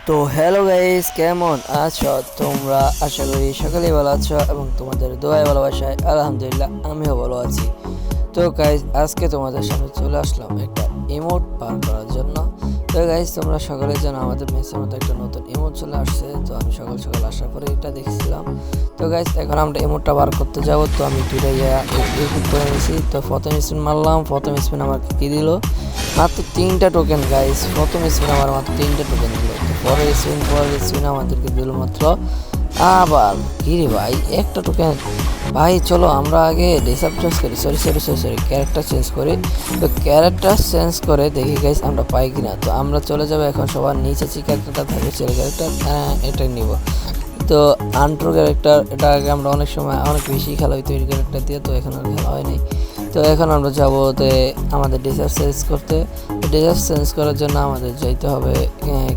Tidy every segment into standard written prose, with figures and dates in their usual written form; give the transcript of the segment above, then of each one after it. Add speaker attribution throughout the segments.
Speaker 1: তো hello guys, কেমন আছো তোমরা? আশা করি সকলেই ভালো আছো এবং তোমাদের দোয়ায় ভালোবাসায় আলহামদুলিল্লাহ আমিও ভালো আছি। তো গাইস, আজকে তোমাদের সামনে চলে আসলাম একটা ইমোট পার করার জন্য। তো গাইস, তোমরা সকলে জানো আমাদের মেসের মধ্যে একটা নতুন ইমোট চলে আসছে। তো আমি সকাল সকাল আসার পরে এটা দেখছিলাম। তো গাইস, এখন আমরা ইমোটটা বার করতে যাব। তো আমি দুইটা ইউটিউব করে নিয়েছি। তো প্রথম স্পিন মারলাম, প্রথম স্পিন আমাকে কী দিল? মাত্র 3টা টোকেন গাইস। প্রথম স্পিন আমার মাত্র 3টা টোকেন দিল। তো পরের স্পিন আমাদেরকে দিল মাত্র আবার কি রে ভাই, একটা টোকেন। ভাই চলো আমরা আগে ডিসাপ চেঞ্জ করি, সরি ক্যারেক্টার চেঞ্জ করি। তো ক্যারেক্টার চেঞ্জ করে দেখি গাইস আমরা পাই কিনা। তো আমরা চলে যাবো এখন সবার নিচে যে ক্যারেক্টারটা থাকবে ছেলে ক্যারেক্টার, এটাই নিব। তো আন্ট্রো ক্যারেক্টার, এটা আগে আমরা অনেক সময় অনেক বেশি খেলা হইতো এই ক্যারেক্টার দিয়ে, তো এখন আর খেলা হয় নাই। তো এখন আমরা যাবো আমাদের ডিসাপ চেঞ্জ করতে। ডিসাপ চেঞ্জ করার জন্য আমাদের যাইতে হবে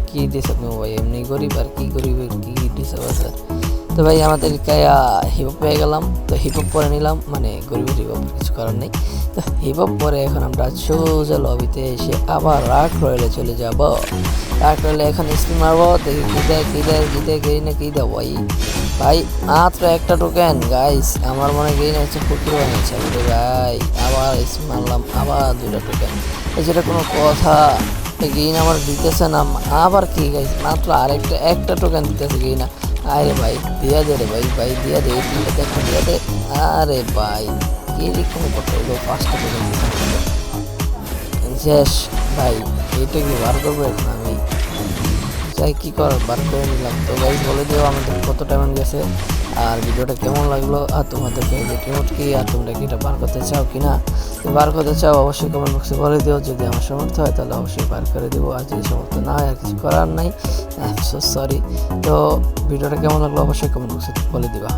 Speaker 1: কি ডিসাপ নেবো ভাই, এমনি গরিব আর কি গরিবের কি ডিসাপ আছে। তো ভাই আমাদের হিপহপ পেয়ে গেলাম। তো হিপহপ পরে নিলাম, মানে গরিবের হিপহপ, কিছু করার নেই। তো হিপহপ পরে এখন আমরা সোজা লবিতে এসে আবার রাগ রয়েলে চলে যাব। রাগ রয়েলে এখন স্পিন মারবো, দেখি কি দেয় ভাই। ভাই মাত্র একটা টোকেন গাইস, আমার মনে গেইন হচ্ছে ফকির বানিয়েছে ভাই। আবার স্পিন মারলাম, আবার 2টা টোকেন। যেটা কোনো কথা, গেইন আমার দিতেছে না। আবার কি গাইস, মাত্র একটা টোকেন দিতেছে গেইন। আরে ভাই দিয়া দে রে ভাই দিয়া দে, দেখা দিয়া দে। আরে ভাই এরকম কথা হলো, 5টা টোকেন শেষ ভাই। এইটা কি বার করবো এখন আমি? যাই কি করার, বার করে নিলাম। তো গাইস বলে দিও আমাদের কত টাইম গেছে আর ভিডিওটা কেমন লাগলো, আর তোমাদের ফেভারিট ইমোট কি, আর তোমরা কি এটা বার করতে চাও কি না। তো বার করতে চাও অবশ্যই কমেন্ট বক্সে বলে দিও। যদি আমার সামর্থ্য হয় তাহলে অবশ্যই বার করে দেবো, আর যদি সামর্থ্য না হয় আর কিছু করার নাই, সরি। তো ভিডিওটা কেমন লাগলো অবশ্যই কমেন্ট বক্সে বলে দিবা।